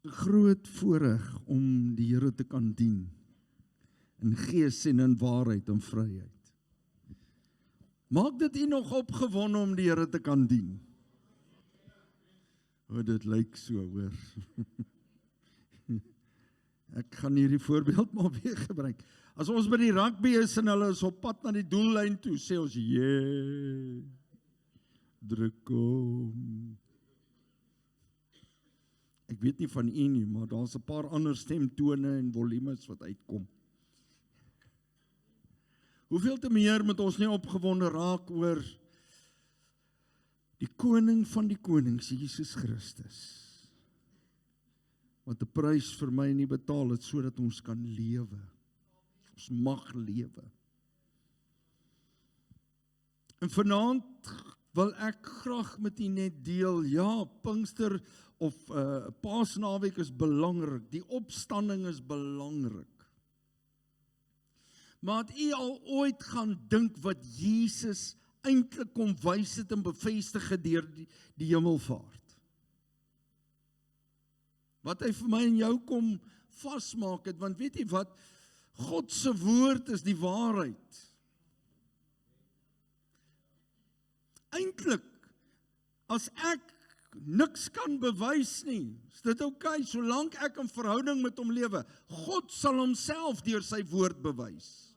groot voorreg om die Here te kan dien, in gees en in waarheid en vryheid. Maak dit u nog opgewonde om die Here te kan dien? O, dit lyk so, hoor. Ek gaan hierdie voorbeeld maar weer gebruik. As ons by die rugby is en hulle is op pad na die doellyn toe, sê ons, yeah, druk hom. Ek weet nie van u nie, maar daar's 'n paar ander stemtone en volumes wat uitkom. Hoeveel te meer moet ons nie opgewonde raak oor die koning van die konings, Jesus Christus, wat 'n prys vir my nie betaal het, sodat ons kan lewe. Ons mag lewe. En vanaand wil ek graag met u net deel, ja, Pinkster of Paasnaweek is belangrik, die opstanding is belangrik. Maar het u al ooit gaan dink wat Jesus eintlik kom wys het en bevestig het deur die hemelvaart? Wat hy vir my en jou kom vasmaak het, want weet jy wat, God se woord is die waarheid. Eintlik, as ek niks kan bewys nie, is dit oukei, solank ek in verhouding met hom lewe. God sal homself deur sy woord bewys.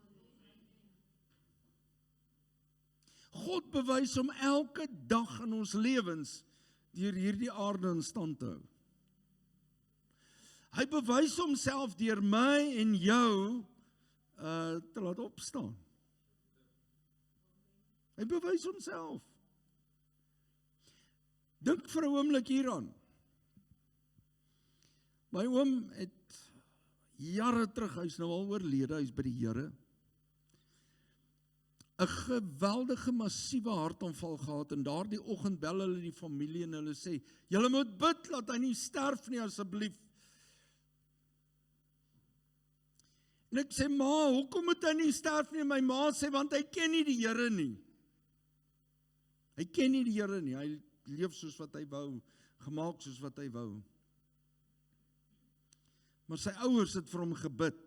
God bewys hom elke dag in ons lewens deur hierdie aarde in stand te hou. Hy bewys homself deur my en jou te laat opstaan. Hy bewys homself. Dink vir 'n oomblik hieraan. My oom het jare terug, hy is nou al oorlede, hy is by die Here, 'n geweldige massiewe hartaanval gehad, en daardie oggend bel hulle die familie en hulle sê, julle moet bid, laat hy nie sterf nie asseblief. En ek sê, ma, hoekom moet hy nie sterf nie? My ma sê, want hy ken nie die Here nie. Hy ken nie die Here nie, hy leef soos wat hy wou, gemaak soos wat hy wou. Maar sy ouers het vir hom gebid.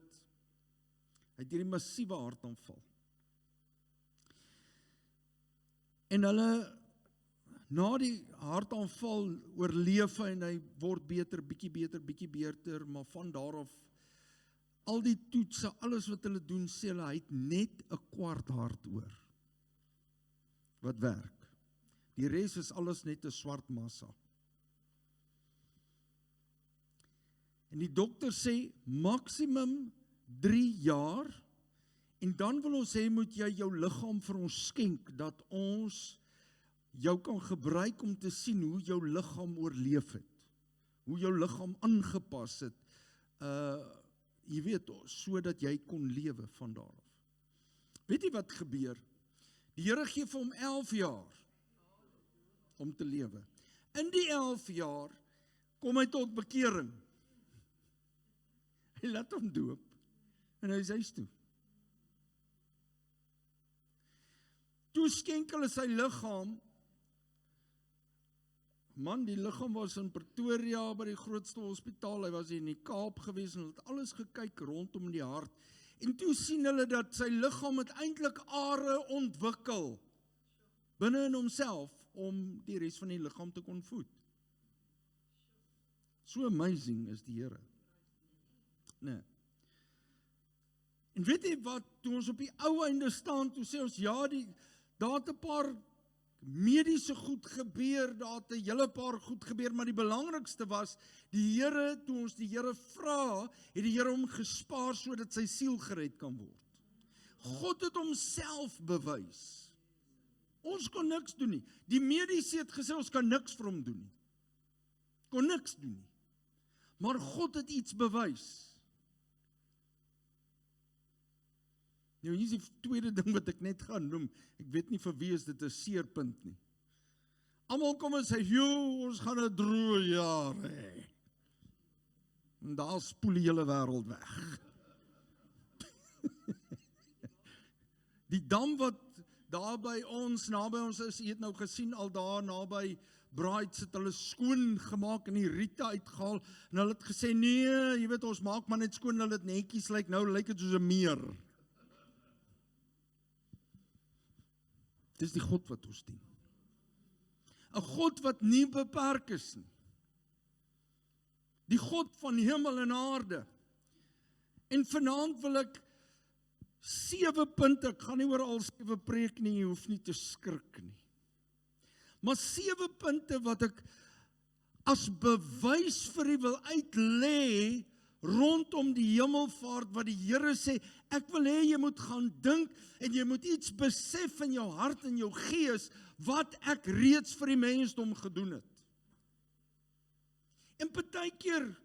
Hy het hierdie massiewe hartaanval. En hulle, na die hartaanval oorleef hy en hy word beter, bietjie beter, maar van daar af, al die toetse, alles wat hulle doen, sê hulle, hy het net 'n kwart hart oor. Wat werk. Die res is alles net 'n swart massa. En die dokter sê, maksimum 3 jaar, en dan wil ons sê, moet jy jou liggaam vir ons skenk, dat ons jou kan gebruik om te sien hoe jou liggaam oorleef het. Hoe jou liggaam aangepas het. Jy weet, sodat jy kon lewe van daar af. Weet jy wat gebeur? Die Here gee vir hom 11 jaar om te lewe. In die 11 jaar kom hy tot bekering. Hy laat hom doop en hy is huis toe. Toe skenk hulle sy liggaam. Man, die liggaam was in Pretoria by die grootste hospitaal, hy was in die Kaap gewees en het alles gekyk rondom die hart. En toe sien hulle dat sy liggaam het eintlik are ontwikkel binne in homself om die res van die liggaam te kon voed. So amazing is die Here. Nee. En weet jy wat, toe ons op die ou einde staan, toe sê ons, ja, daar het 'n paar mediese goed gebeur, daar het 'n hele paar goed gebeur, maar die belangrikste was, die Here, toe ons die Here vra, het die Here hom gespaar, sodat sy siel gered kan word. God het homself bewys. Ons kon niks doen nie. Die mediese het gesê, ons kan niks vir hom doen nie. Kon niks doen nie. Maar God het iets bewys. Nou, hier is die tweede ding wat ek net gaan noem. Ek weet nie vir wie is dit 'n seerpunt nie. Almal kom en sê, joh, ons gaan 'n droë jaar hê. En daar spoel die hele wêreld weg. Die dam wat daar by ons, naby ons is, jy het nou gesien al daar naby brides het hulle skoon gemaak en die riete uitgehaal, en hulle het gesê, nee, jy weet, ons maak maar net skoon, hulle het netjies lyk, nou lyk het soos 'n meer. Dis die God wat ons dien. 'n God wat nie beperk is nie. Die God van hemel en aarde. En vanaand wil ek 7 punte, ek gaan nie oor al 7 preek nie, jy hoef nie te skrik nie. Maar 7 punte wat ek as bewys vir u wil uitlê rondom die hemelvaart, wat die Here sê, ek wil hê jy moet gaan dink, en jy moet iets besef in jou hart en jou gees, wat ek reeds vir die mensdom gedoen het. En partykeer,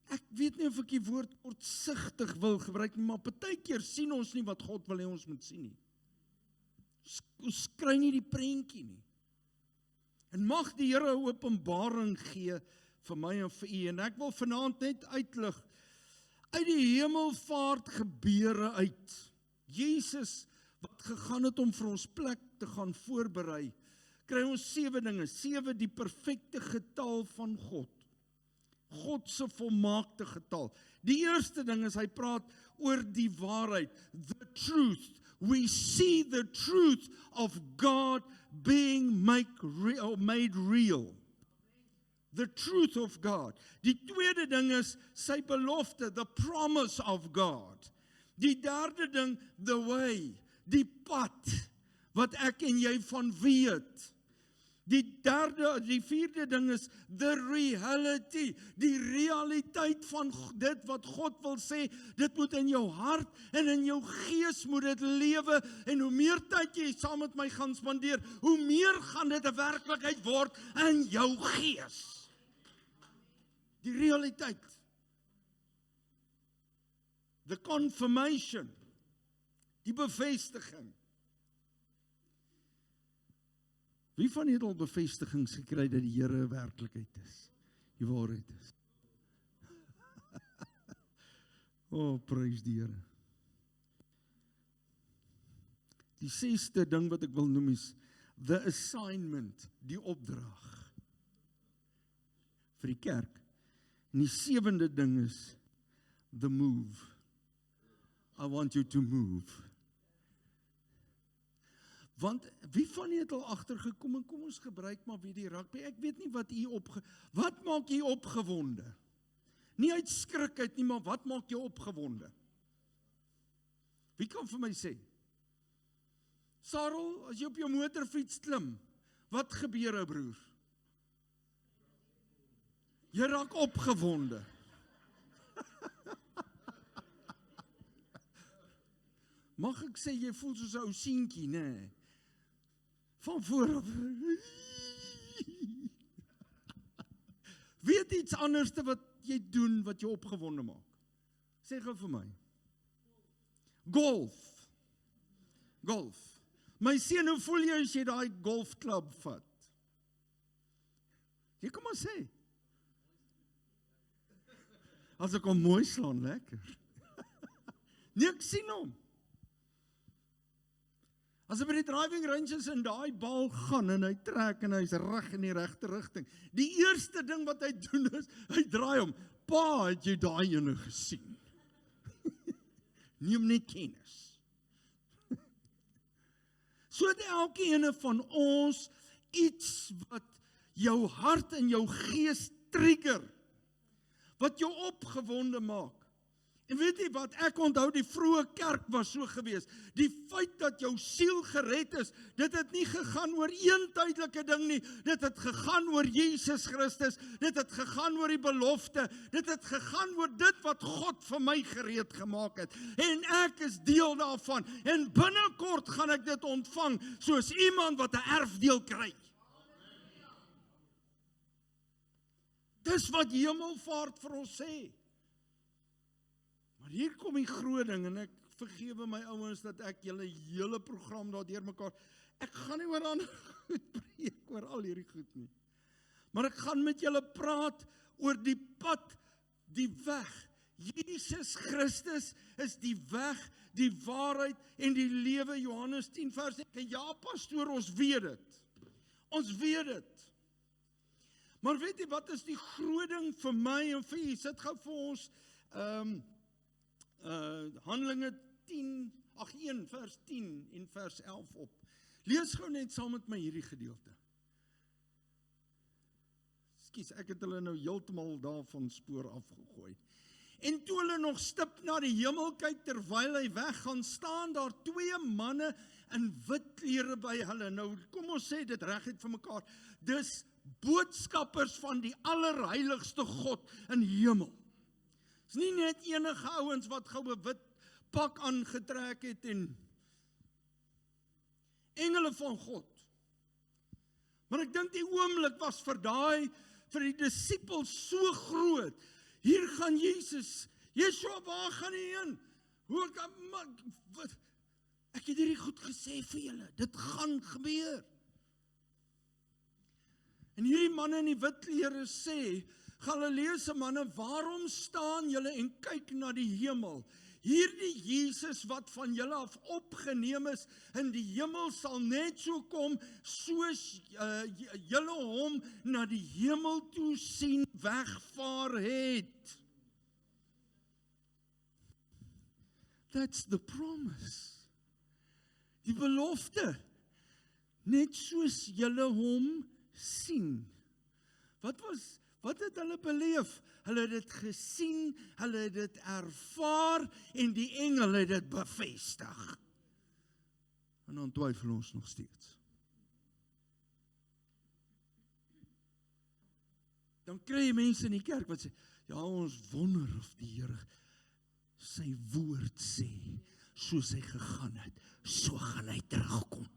ek weet nie of ek die woord kortsigtig wil gebruik nie, maar partykeer sien ons nie wat God wil hê ons moet sien nie. Ons kry nie die prentjie nie. En mag die Here 'n openbaring gee vir my en vir u, en ek wil vanaand net uitlig, uit die hemelvaart gebeure uit, Jesus, wat gegaan het om vir ons plek te gaan voorberei, kry ons 7 dinge, 7 die perfekte getal van God. God se volmaakte getal. Die eerste ding is, hy praat oor die waarheid, the truth. We see the truth of God being made real. The truth of God. Die tweede ding is, sy belofte, the promise of God. Die derde ding, the way, die pad, wat ek en jy van weet. Die vierde ding is the reality, die realiteit van dit wat God wil sê, dit moet in jou hart en in jou gees moet dit lewe, en hoe meer tyd jy saam met my gaan spandeer, hoe meer gaan dit 'n werklikheid word in jou gees. Die realiteit. The confirmation, die bevestiging. Wie van julle het al bevestigings gekry dat die Here werklikheid is? Die waarheid is. Prys die Here. Die 6de ding wat ek wil noem is the assignment, die opdrag vir die kerk. En die 7de ding is the move. I want you to move. Want wie van julle het al agtergekom, en kom ons gebruik maar weer die rugby, ek weet nie wat maak jy opgewonde? Nie uit skrik uit nie, maar wat maak jou opgewonde? Wie kan vir my sê? Sarel, as jy op jou motorfiets klim, wat gebeur ou broer? Jy raak opgewonde. Mag ek sê, jy voel soos 'n ou seentjie, nee? Van vooraf. Weet iets anders wat jy doen, wat jou opgewonde maak? Sê gou vir my. Golf. My seun, hoe voel jy as jy daai golfklub vat? Jy kom maar sê. As ek hom mooi slaan, lekker. Nee, ek sien hom. As hy by die driving ranges in daai bal gaan en hy trek en hy's reg in die regte rigting. Die eerste ding wat hy doen is, hy draai hom. Pa, het jy daai ene gesien? Neem net kennis. So het elkeen van ons iets wat jou hart en jou gees trigger, wat jou opgewonde maak. En weet jy wat, ek onthou die vroeë kerk was so gewees. Die feit dat jou siel gered is, dit het nie gegaan oor een tydelike ding nie. Dit het gegaan oor Jesus Christus. Dit het gegaan oor die belofte. Dit het gegaan oor dit wat God vir my gereed gemaak het. En ek is deel daarvan. En binnekort gaan ek dit ontvang, soos iemand wat 'n erfdeel kry. Dis wat hemelvaart vir ons sê. Maar hier kom die groot ding, en ek vergewe my ouens dat ek julle hele program daar deur mekaar, ek gaan nie oor ander goed preek, oor al hierdie goed nie. Maar ek gaan met julle praat oor die pad, die weg. Jesus Christus is die weg, die waarheid en die lewe. Johannes 10 vers 9. Ja, pastoor, ons weet dit. Ons weet dit. Maar weet jy wat is die groot ding vir my en vir u? Sit gou vir ons Handelinge 1 vers 10 en vers 11 op. Lees gou net saam met my hierdie gedeelte. Ekskuus, ek het hulle nou heeltemal daarvan spoor afgegooi. En toe hulle nog stip na die hemel kyk, terwyl hy weggaan, staan daar 2 manne in wit klere by hulle. Nou, kom ons sê dit reguit vir mekaar. Dis boodskappers van die allerheiligste God in die hemel. Dis nie net enige ouens wat gou 'n wit pak aangetrek het en engele van God. Maar ek dink die oomblik was vir die disippels so groot. Hier gaan Jesus. Yeshua, waar gaan hy heen? Ek het hierdie goed gesê vir julle. Dit gaan gebeur. En hierdie manne in die wit klere sê, Galileese manne, waarom staan julle en kyk na die hemel? Hierdie Jesus wat van julle af opgeneem is in die hemel sal net so kom soos julle hom na die hemel toe sien wegvaar het. That's the promise. Die belofte. Net soos julle hom sien. Wat het hulle beleef? Hulle het dit gesien, hulle het dit ervaar en die engel het dit bevestig. En dan twyfel ons nog steeds. Dan kry jy mense in die kerk wat sê, ja, ons wonder of die Here sy woord sê, soos hy gegaan het, so gaan hy terugkom.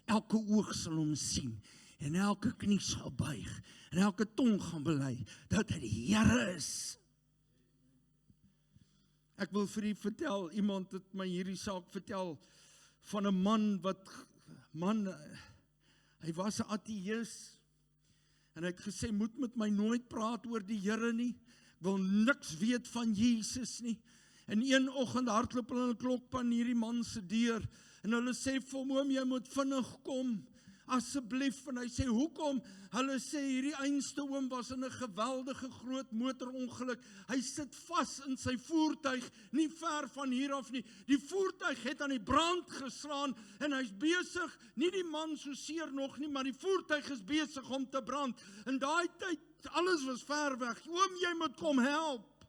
Elke oog sal hom sien, en elke knie sal buig, en elke tong gaan bely, dat hy die Here is. Ek wil vir u vertel, iemand het my hierdie saak vertel, van 'n man, hy was 'n ateïs, en hy het gesê, moet met my nooit praat oor die Here nie, ek wil niks weet van Jesus nie, en een oggend hardloop hulle 'n klokpan hierdie man se deur, en hulle sê vir hom, oom, jy moet vinnig kom, asseblief, en hy sê, hoekom? Hulle sê, hierdie einste oom was in 'n geweldige groot motorongeluk, hy sit vas in sy voertuig, nie ver van hier af nie, die voertuig het aan die brand geslaan, en hy's besig, nie die man so seer nog nie, maar die voertuig is besig om te brand, en daai tyd, alles was ver weg, oom, jy moet kom help.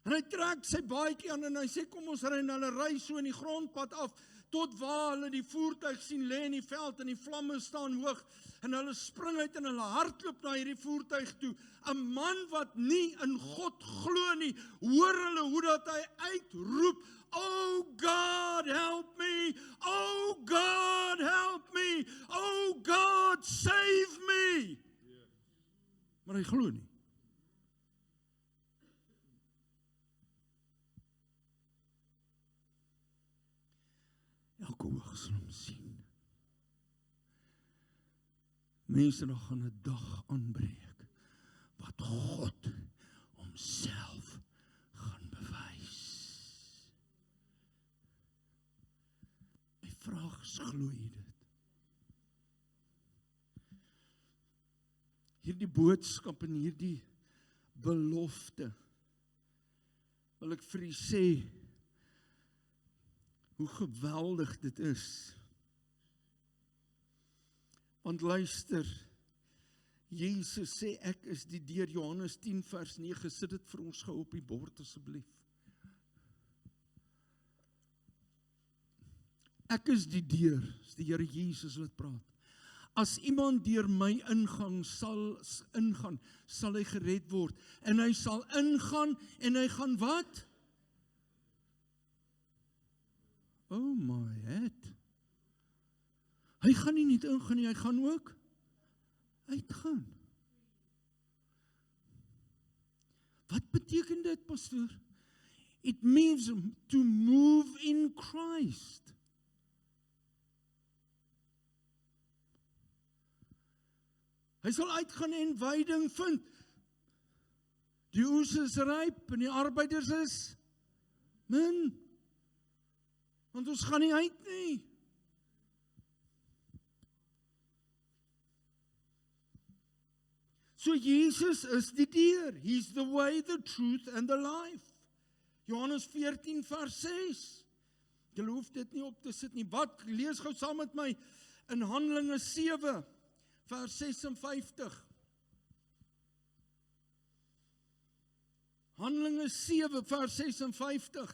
En hy trek sy baadjie aan en hy sê, kom ons ry, en hulle ry so in die grondpad af, tot waar hulle die voertuig sien lê in die veld en die vlamme staan hoog, en hulle spring uit en hulle hardloop na hierdie voertuig toe. 'n Man wat nie in God glo nie, hoor hulle hoe dat hy uitroep, oh God, help me, oh God, help me, oh God, save me. Maar hy glo nie. Elke oog sal hom sien. Mense, nog gaan 'n dag aanbreek, wat God homself gaan bewys. My vraag is, glo jy dit? Hierdie boodskap en hierdie belofte, wil ek vir u sê, hoe geweldig dit is. Want luister, Jesus sê, ek is die deur, Johannes 10 vers 9, sit dit vir ons gou op die bord asseblief. Ek is die deur, is die Here Jesus wat praat. As iemand deur my ingaan, sal hy gered word. En hy sal ingaan, en hy gaan wat? Oh my head. Hy gaan nie net ingaan nie, hy gaan ook uitgaan. Wat beteken dit, pastoor? It means to move in Christ. Hy sal uitgaan en veiding vind. Die oes is ryp en die arbeiders is min. Want ons gaan nie uit nie. So Jesus is die deur. He's the way, the truth and the life. Johannes 14 vers 6. Jy hoef dit nie op te sit nie. Wat? Lees gou saam met my in Handelinge 7 vers 56. Handelinge 7 vers 56.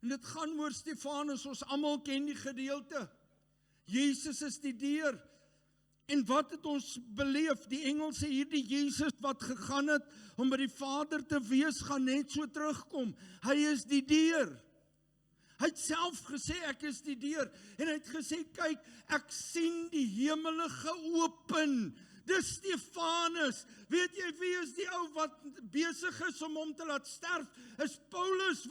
En dit gaan oor Stefanus, ons almal ken die gedeelte. Jesus is die deur. En wat het ons beleef? Die engel sê hierdie Jesus wat gegaan het om by die Vader te wees, gaan net so terugkom. Hy is die deur. Hy het self gesê, ek is die deur. En hy het gesê, kyk, ek sien die hemele geopen. Dis Stefanus. Weet jy wie is die ou wat besig is om hom te laat sterf? Is Paulus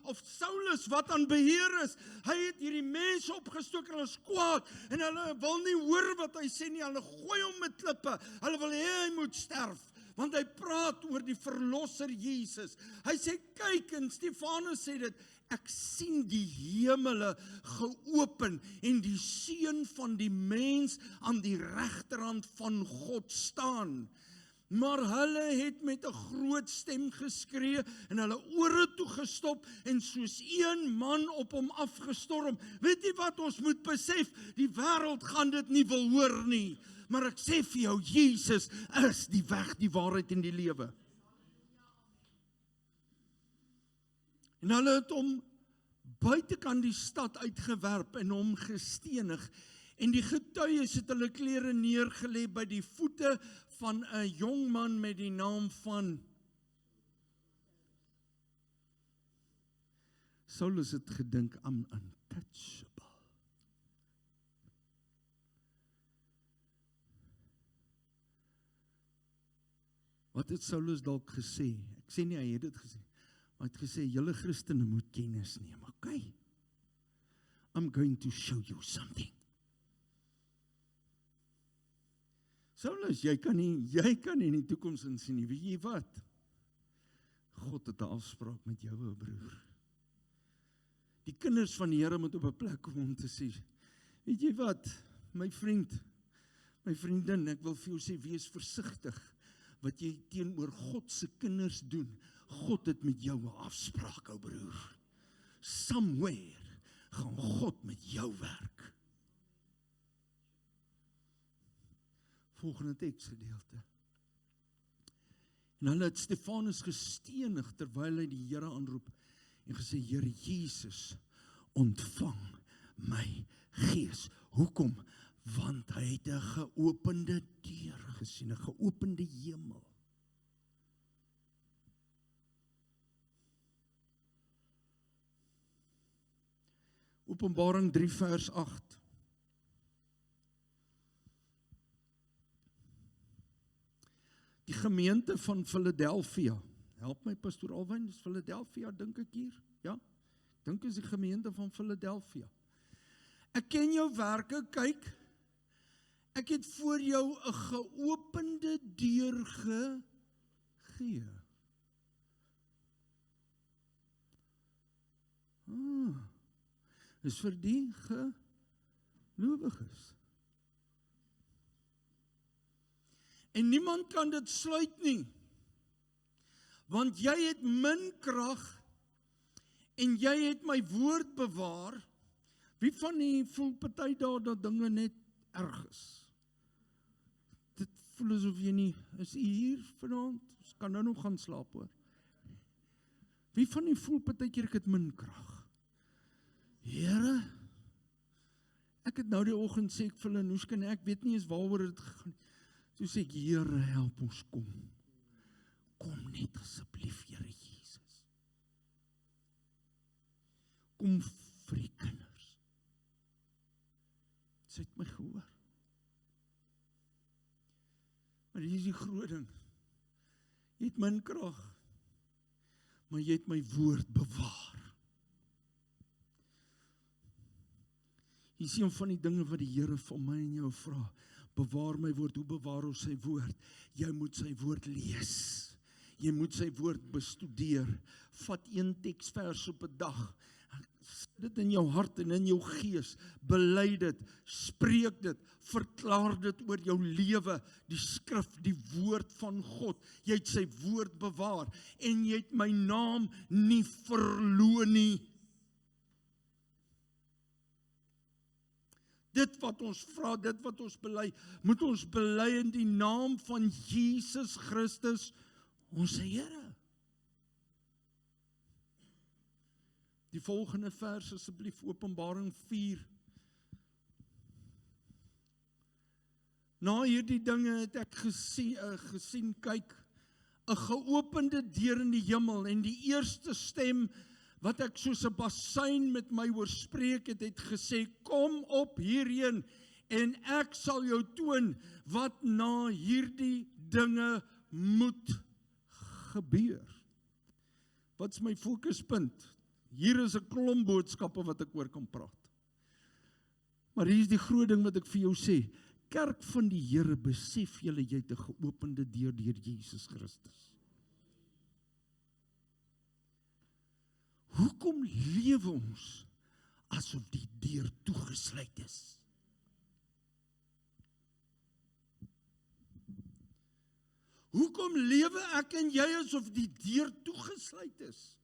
of Saulus wat aan beheer is. Hy het hierdie mense opgestook en hulle is kwaad. En hulle wil nie hoor wat hy sê nie. Hulle gooi hom met klippe. Hulle wil hê hy moet sterf. Want hy praat oor die verlosser Jesus. Hy sê, kyk, en Stefanus sê dit, ek sien die hemele geopen en die seun van die mens aan die regterhand van God staan. Maar hulle het met 'n groot stem geskree en hulle ore toegestop en soos een man op hom afgestorm. Weet jy wat ons moet besef? Die wêreld gaan dit nie wil hoor nie. Maar ek sê vir jou, Jesus is die weg, die waarheid en die lewe. En hulle het hom buitekant die stad uitgewerp en hom gestenig. En die getuies het hulle klere neergelê by die voete van 'n jong man met die naam van Saulus het gedink, I'm untouchable. Wat het Saulus dalk gesê? Ek sê nie hy het dit gesê. Maar hy het gesê, julle Christene moet kennis neem, okay? I'm going to show you something. Saulus, jy kan nie in die toekoms insien nie, weet jy wat? God het 'n afspraak met jou, ou broer. Die kinders van die Here moet op 'n plek kom om te sê, weet jy wat, my vriend, my vriendin, ek wil vir jou sê, wees versigtig, wat jy teenoor God se kinders doen. God het met jou 'n afspraak, ou broer. Somewhere gaan God met jou werk. Volgende teksgedeelte. En hulle het Stefanus gestenig terwyl hy die Here aanroep en gesê, Here Jesus, ontvang my gees. Hoekom? Want hy het 'n geopende deur gesien, 'n geopende hemel. Openbaring 3 vers 8. Die gemeente van Philadelphia. Help my pastoor Alwyn, dis Philadelphia dink ek hier, ja? Dink is die gemeente van Philadelphia. Ek ken jou werke, kyk. Ek het voor jou 'n geopende deur gegee. Is vir die gelowiges. En niemand kan dit sluit nie. Want jy het min krag en jy het my woord bewaar. Wie van die voel party daar dat dinge net erg is? Dit voel asof jy nie, is jy hier vanaand? Ons kan nou nog gaan slaap hoor. Wie van die voel partykeer ek het min krag? Here, ek het nou die oggend sê ek vir hulle, Noesken, ek weet nie eens waaroor dit gegaan. Toe sê ek, Here, help ons kom. Kom net asseblief, Here Jesus. Kom vir die kinders. Sy het my gehoor. Maar hier is die groot ding. Jy het min krag, maar jy het my woord bewaar. Hier is een van die dinge wat die Here van my en jou vra. Bewaar my woord. Hoe bewaar ons sy woord? Jy moet sy woord lees. Jy moet sy woord bestudeer. Vat een teksvers op 'n dag. Sit dit in jou hart en in jou gees, bely dit, spreek dit, verklaar dit oor jou lewe, die skrif, die woord van God. Jy het sy woord bewaar en jy het my naam nie verloon nie. Dit wat ons vra, dit wat ons bely, moet ons bely in die naam van Jesus Christus, ons Here. Die volgende vers asseblief, Openbaring 4. Na hierdie dinge het ek gesien, kyk, 'n geopende deur in die hemel, en die eerste stem wat ek soos 'n bassein met my oorspreek het, het gesê, kom op hierheen, en ek sal jou toon wat na hierdie dinge moet gebeur. Wat is my fokuspunt? Hier is 'n klomp boodskappe wat ek oor kan praat. Maar hier is die groot ding wat ek vir jou sê. Kerk van die Here, besef julle jy het 'n geopende deur deur Jesus Christus. Hoekom lewe ons asof die deur toegesluit is? Hoekom lewe ek en jy asof die deur toegesluit is?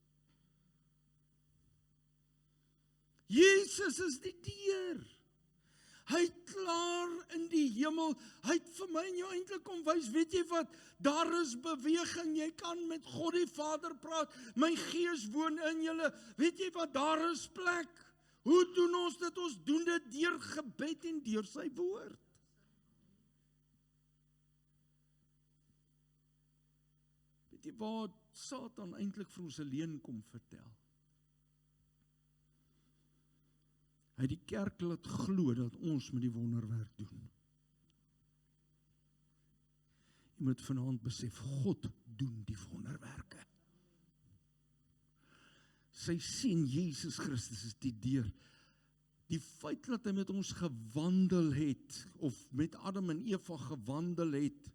Jesus is die deur. Hy het klaar in die hemel, hy het vir my en jou eintlik kom wys, weet jy wat, daar is beweging, jy kan met God die Vader praat, my gees woon in julle, weet jy wat, daar is plek. Hoe doen ons dit? Ons doen dit deur gebed en deur sy woord. Weet jy wat, Satan eintlik vir ons 'n leuen kom vertel? Hy het die kerk laat glo dat ons met die wonderwerk doen. Jy moet vanaand besef, God doen die wonderwerke. Sy seun Jesus Christus is die deur. Die feit dat hy met ons gewandel het, of met Adam en Eva gewandel het,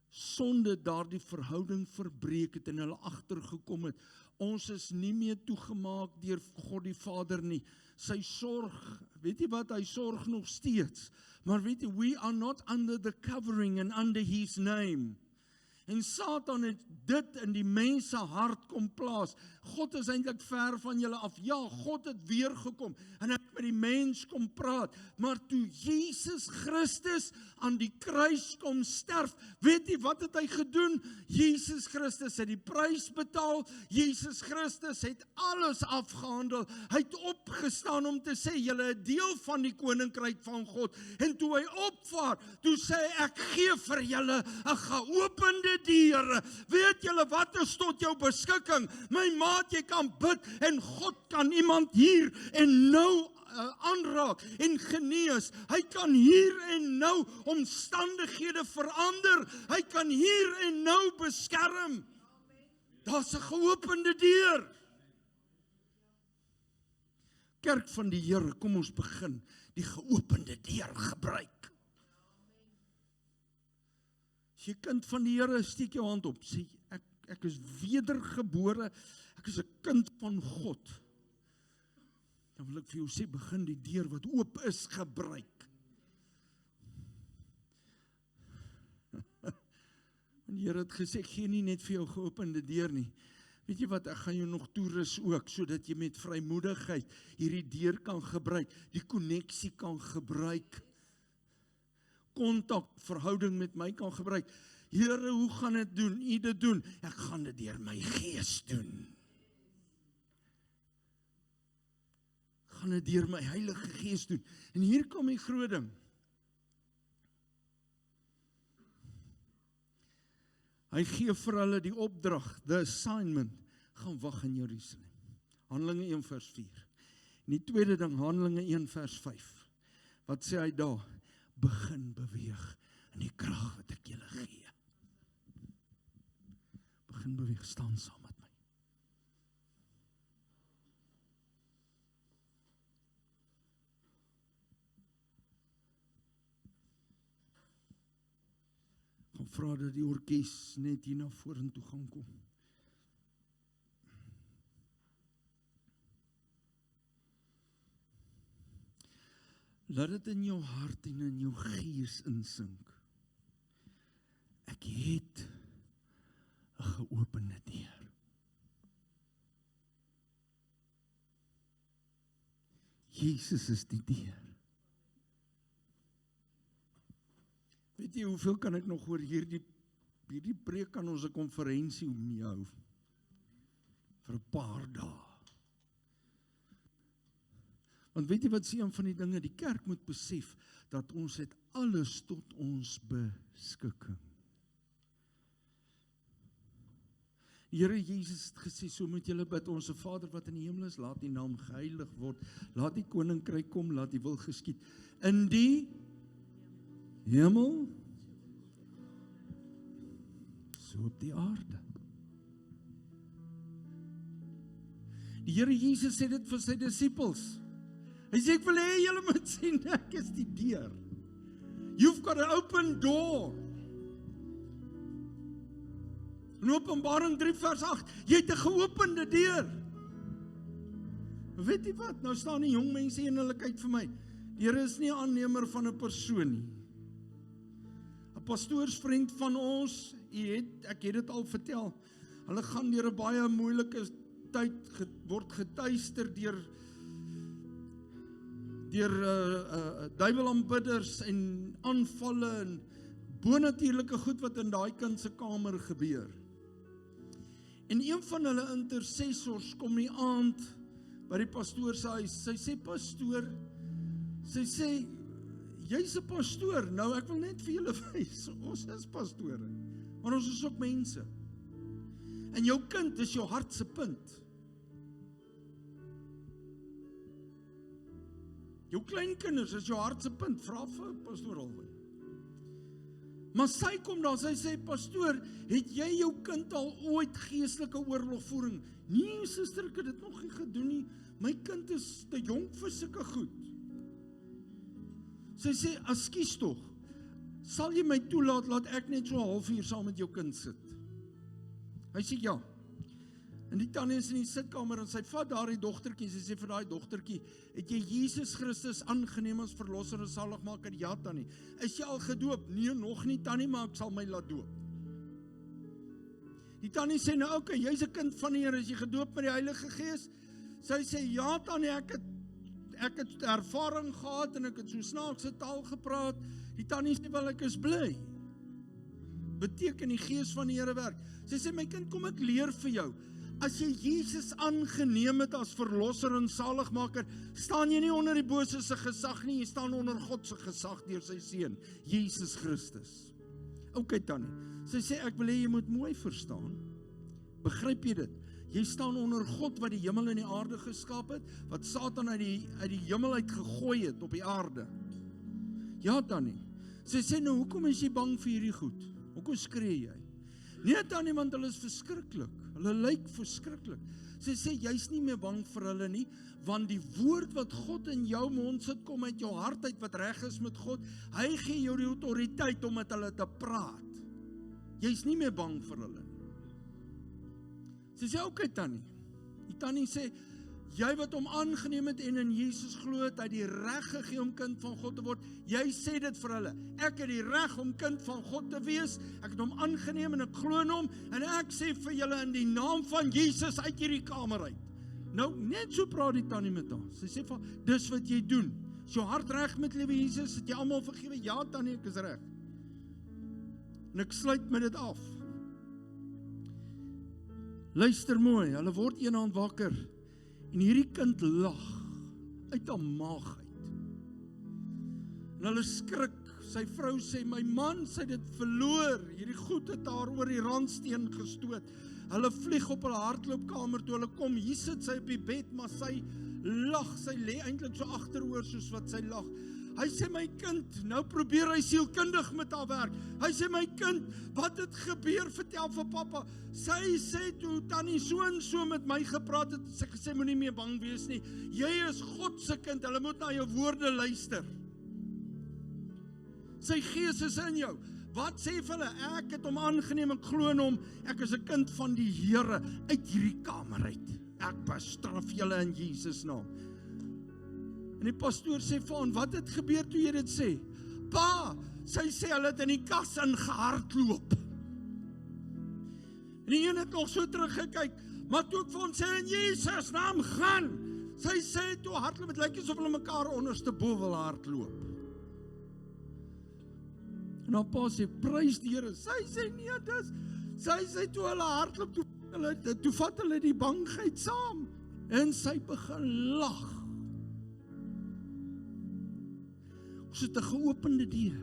sonde daardie verhouding verbreek het en hulle agtergekom het. Ons is nie meer toegemaak deur God die Vader nie. Sy sorg, weet jy wat, hy sorg nog steeds. Maar weet jy, we are not under the covering and under his name. En Satan het dit in die mense hart kom plaas. God is eintlik ver van julle af. Ja, God het weer gekom en hy het met die mens kom praat. Maar toe Jesus Christus aan die kruis kom sterf, weet jy wat het hy gedoen? Jesus Christus het die prys betaal. Jesus Christus het alles afgehandel. Hy het opgestaan om te sê, julle is deel van die koninkryk van God. En toe hy opvaar, toe sê hy, ek gee vir julle 'n geopende deur. Weet julle wat is tot jou beskikking? My maat, jy kan bid en God kan iemand hier en nou aanraak en genees. Hy kan hier en nou omstandighede verander. Hy kan hier en nou beskerm. Daar's 'n geopende deur. Kerk van die Here, kom ons begin die geopende deur gebruik. As jy kind van die Here, steek jou hand op. Sê, ek is wedergebore, ek is 'n kind van God. Dan wil ek vir jou sê, begin die deur wat oop is gebruik. En die Here het gesê, ek gee nie net vir jou geopende deur nie. Weet jy wat, ek gaan jou nog toerus ook, sodat jy met vrymoedigheid hierdie deur kan gebruik, die koneksie kan gebruik, kontak, verhouding met my kan gebruik. Here, hoe gaan dit doen? U dit doen? Ek gaan dit deur my gees doen. Ek gaan dit deur my Heilige Gees doen. En hier kom die groot ding. Hy gee vir hulle die opdrag, the assignment, gaan wag in Jerusalem. Handelinge 1 vers 4. En die tweede ding, Handelinge 1 vers 5. Wat sê hy daar? Begin beweeg in die krag wat ek julle gee. Begin beweeg, staan saam met my. Gaan vra dat die orkes net hier na vorentoe gaan kom. Laat dit in jou hart en in jou gees insink. Ek het 'n geopende deur. Jesus is die deur. Weet jy, hoeveel kan ek nog oor hierdie preek kan ons 'n konferensie mee hou? Vir 'n paar dae. Want weet jy wat is een van die dinge, die kerk moet besef, dat ons het alles tot ons beskikking. Die Here Jesus het gesê, so moet julle bid, onse Vader wat in die hemel is, laat die naam geheilig word, laat die koninkryk kom, laat die wil geskied. In die hemel, so op die aarde. Die Here Jesus sê dit vir sy disippels. Hy sê, ek wil hê julle moet sien, ek is die deur. You've got an open door. In Openbaring 3 vers 8, jy het 'n geopende deur. Weet jy wat, nou staan die jong mense en hulle kyk vir my. Die Here is nie 'n aannemer van 'n persoon nie. 'n Pastoorsvriend van ons, ek het dit al vertel, hulle gaan deur 'n baie moeilike tyd, word getuister deur duiwelaanbidders en aanvalle en bonatuurlike goed wat in daai kind se kamer gebeur. En een van hulle intercessors kom die aand by die pastoor se huis. Sy sê, pastoor, sy sê, jy's 'n pastoor. Nou ek wil net vir julle wys, ons is pastore, maar ons is ook mense. En jou kind is jou hart se punt. Jou kleinkinders is jou hart se punt, vra vir pastoor Alwyn. Maar sy kom daar, sy sê, pastoor, het jy jou kind al ooit geestelike oorlogvoering? Nee, suster, ek het dit nog nie gedoen nie. My kind is te jonk vir sulke goed. Sy sê, ekskuus tog, sal jy my toelaat, laat ek net so 'n halfuur saam met jou kind sit? Hy sê, ja. En die tannie is in die sitkamer en sy vat daar die dogtertjie, sy sê vir daai dogtertjie, het jy Jesus Christus aangeneem as verlosser en saligmaker? Ja, tannie. Is jy al gedoop? Nee, nog nie, tannie, maar ek sal my laat doop. Die tannie sê, nou okay, jy's 'n kind van die Here, is jy gedoop met die Heilige Gees? Sy sê, ja tannie, ek het ervaring gehad en ek het so snaakse taal gepraat. Die tannie sê, wel, ek is bly. Beteken die Gees van die Here werk. Sy sê, my kind, kom ek leer vir jou. As jy Jesus aangeneem het as verlosser en saligmaker, staan jy nie onder die bose se gesag nie, jy staan onder God se gesag deur sy seun, Jesus Christus. Okay tannie, sy sê, ek wil hê jy moet mooi verstaan. Begryp jy dit? Jy staan onder God wat die hemel en die aarde geskaap het, wat Satan uit die hemel uit gegooi het op die aarde. Ja tannie. Sy sê, nou hoekom is jy bang vir hierdie goed? Hoekom skree jy? Nee tannie, want hulle is verskriklik. Hulle lyk verskriklik. Sy sê, jy's nie meer bang vir hulle nie, want die woord wat God in jou mond sit, kom uit jou hart uit wat reg is met God. Hy gee jou die autoriteit om met hulle te praat. Jy's nie meer bang vir hulle nie. Sy sê, okay tannie. Die tannie sê, jy wat hom aangeneem het en in Jesus glo het, hy die reg gegee om kind van God te word. Jy sê dit vir hulle. Ek het die reg om kind van God te wees. Ek het hom aangeneem en ek glo in hom. En ek sê vir julle in die naam van Jesus uit hierdie kamer uit. Nou, net so praat die tannie met haar. Sy sê van, dis wat jy doen. Is jou hart reg met liewe Jesus? Het jy almal vergewe? Ja tannie, ek is reg. En ek sluit met dit af. Luister mooi, hulle word eendag wakker. En hierdie kind lag uit haar maag uit. En hulle skrik, sy vrou sê, my man sê dit verloor, hierdie goed het haar oor die randsteen gestoot. Hulle vlieg op hulle hardloopkamer toe, hulle kom, hier sit sy op die bed, maar sy lag, sy lê eintlik so agteroor soos wat sy lag. Hy sê, my kind, nou probeer hy sielkundig met haar werk. Hy sê, my kind, wat het gebeur, vertel vir papa. Sy sê, toe tannie so en so met my gepraat het, sy gesê, moenie meer bang wees nie. Jy is God se kind, hulle moet na jou woorde luister. Sy gees is in jou. Wat sê vir hulle? Ek het hom aangeneem, ek glo in hom, ek is 'n kind van die Here, uit hierdie kamer uit. Ek bestraf julle in Jesus naam. En die pastoor sê vir hom, wat het gebeur toe jy dit sê? Pa, sy sê hulle het in die kas ingehardloop. En die een het nog so teruggekyk, maar toe ek vir hom sê, in Jesus naam gaan, sy sê toe hardloop, het lyk asof hulle mekaar onderste bo wil hardloop. En dan pa sê, prys die Here, sy sê nee, sy sê toe hulle hardloop, toe vat hulle die bangheid saam, en sy begin lag. Ons het 'n geopende deur.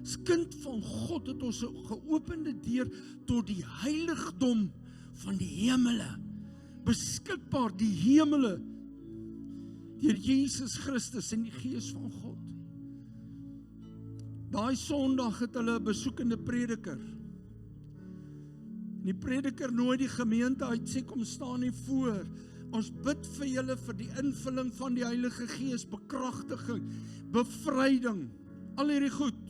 As kind van God het ons 'n geopende deur tot die heiligdom van die hemele. Beskikbaar die hemele deur Jesus Christus en die Gees van God. Daai Sondag het hulle 'n besoekende prediker. Die prediker nooi die gemeente uit, sê kom staan hier voor. Ons bid vir julle vir die invulling van die Heilige Gees, bekragtiging, bevryding, al hierdie goed.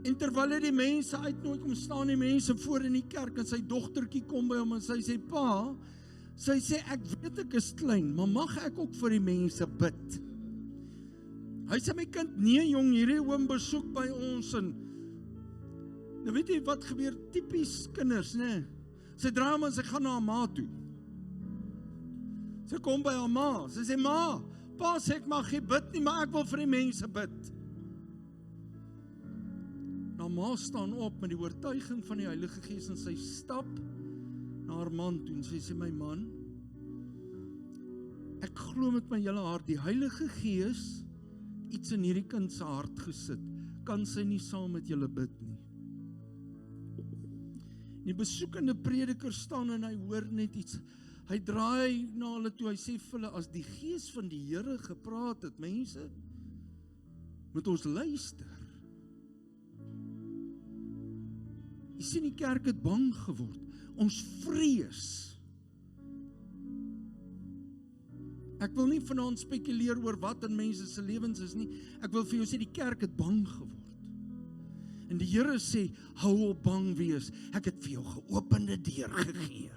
En terwyl hy die mense uitnooi, kom staan die mense voor in die kerk en sy dogtertjie kom by hom en sy sê, pa, sy sê, ek weet ek is klein, maar mag ek ook vir die mense bid? Hy sê, my kind, nee jong, hierdie oom besoek by ons en nou weet jy wat gebeur, typies kinders, nee. Sy draai om en sy gaan na haar ma toe. Sy kom by haar ma, sy sê, ma, pa sê ek mag nie bid nie, maar ek wil vir die mense bid. Nou ma staan op met die oortuiging van die Heilige Gees en sy stap na haar man toe en sy sê, my man, ek glo met my hele hart, die Heilige Gees iets in hierdie kind se hart gesit, kan sy nie saam met julle bid nie. Die besoekende prediker staan en hy hoor net iets. Hy draai na hulle toe, hy sê vir hulle, as die Gees van die Here gepraat het, mense, moet ons luister. Jy sien, die kerk het bang geword. Ons vrees. Ek wil nie vanaand spekuleer oor wat in mense se lewens is nie. Ek wil vir jou sê, die kerk het bang geword. En die Here sê, hou op bang wees. Ek het vir jou geopende deur gegee.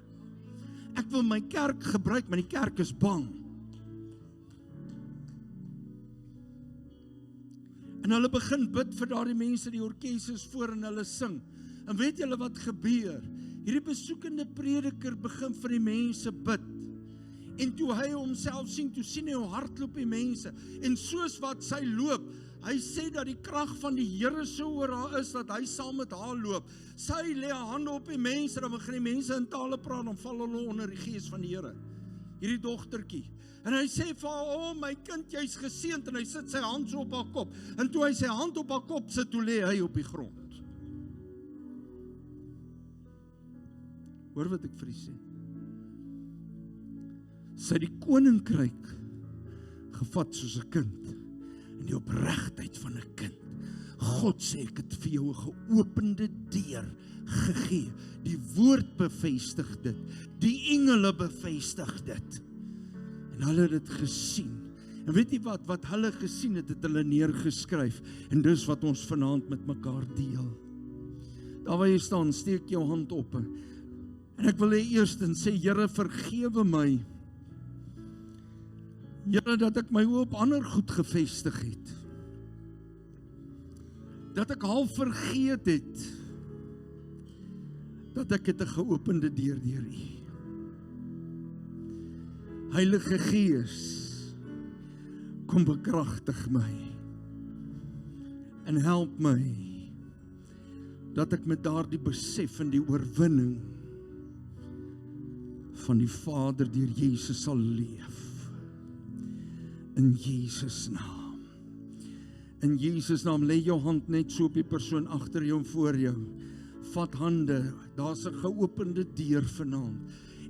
Ek wil my kerk gebruik, maar die kerk is bang. En hulle begin bid vir daardie mense, die orkes is voor en hulle sing. En weet julle wat gebeur? Hierdie besoekende prediker begin vir die mense bid. En toe hy homself sien, toe sien hy hoe hardloop die mense. En soos wat sy loop, hy sê dat die krag van die Here so oor haar is, dat hy saam met haar loop. Sy lê haar hande op die mense, dan begin die mense in tale praat, dan val hulle onder die Gees van die Here. Hierdie dogtertjie. En hy sê vir haar, my kind, jy's geseënd, en hy sit sy hand so op haar kop. En toe hy sy hand op haar kop sit, toe lê hy op die grond. Hoor wat ek vir u sê. Sy die koninkryk gevat soos 'n kind, en die opregtheid van 'n kind. God sê, ek het vir jou 'n geopende deur gegee. Die woord bevestig dit, die engele bevestig dit. En hulle het dit gesien. En weet jy wat hulle gesien het, het hulle neergeskryf. En dis wat ons vanaand met mekaar deel. Daar waar jy staan, steek jou hand op. En ek wil hê eerstens sê, Here, vergewe my. Here, dat ek my oop ander goed gevestig het. Dat ek half vergeet het, dat ek het 'n geopende deur deur U. Heilige Gees, kom bekragtig my, en help my, dat ek met daardie besef en die oorwinning van die Vader deur Jesus sal leef. In Jesus naam. In Jesus naam, lê jou hand net so op die persoon agter jou en voor jou. Vat hande, daar's 'n geopende deur vanaand.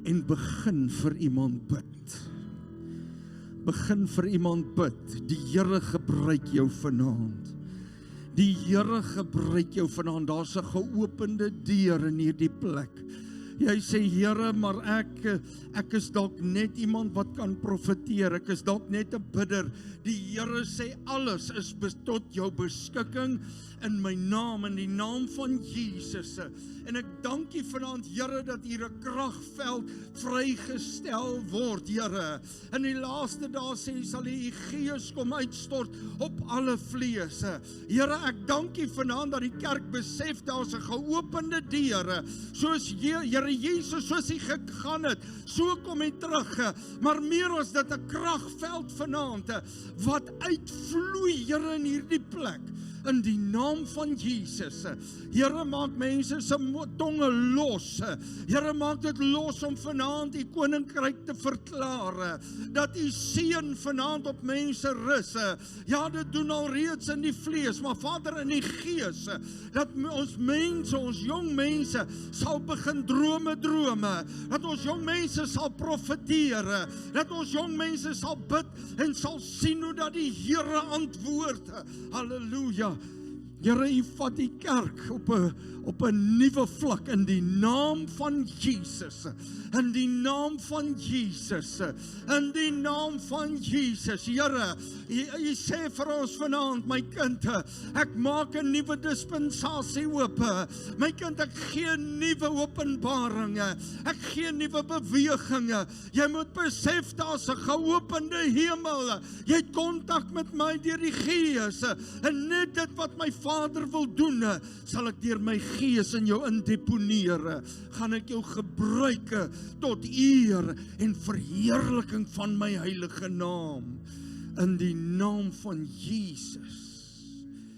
En begin vir iemand bid. Begin vir iemand bid. Die Here gebruik jou vanaand. Die Here gebruik jou vanaand. Daar's 'n geopende deur in hierdie plek. Jy sê, Here, maar ek is dalk net iemand wat kan profeteer. Ek is dalk net 'n bidder. Die Here sê, alles is tot jou beskikking in my naam, in die naam van Jesus. En ek dank U vanaand, Here, dat hier 'n kragveld vrygestel word, Here. In die laaste dae sê sal U Gees kom uitstort op alle vlees. Here, ek dank U vanaand dat die kerk besef daar's 'n geopende deur. Soos Here Jesus, soos hy gegaan het, so kom hy terug. Maar meer as dit 'n kragveld vanaand wat uitvloei, Here, in hierdie plek. In die naam van Jesus. Here, maak mense se tonge los. Here, maak dit los om vanaand U koninkryk te verklaar. Dat U seën vanaand op mense rus. Ja, dit doen al reeds in die vlees, maar Vader, in die gees, dat ons mense, ons jong mense sal begin drome. Dat ons jong mense sal profeteer. Dat ons jong mense sal bid en sal sien hoe dat die Here antwoord. Halleluja. Here, U vat die kerk op 'n nuwe vlak in die naam van Jesus. In die naam van Jesus. In die naam van Jesus. Here, U sê vir ons vanaand, my kind, ek maak 'n nuwe dispensasie oop. My kind, ek gee nuwe openbaringe. Ek gee nuwe bewegings. Jy moet besef daar's 'n geopende hemel. Jy het kontak met my deur die Gees. En net dit wat my Vader wil doen, sal ek deur my Gees in jou indeponeer. Gaan ek jou gebruik tot eer en verheerliking van my heilige naam. In die naam van Jesus.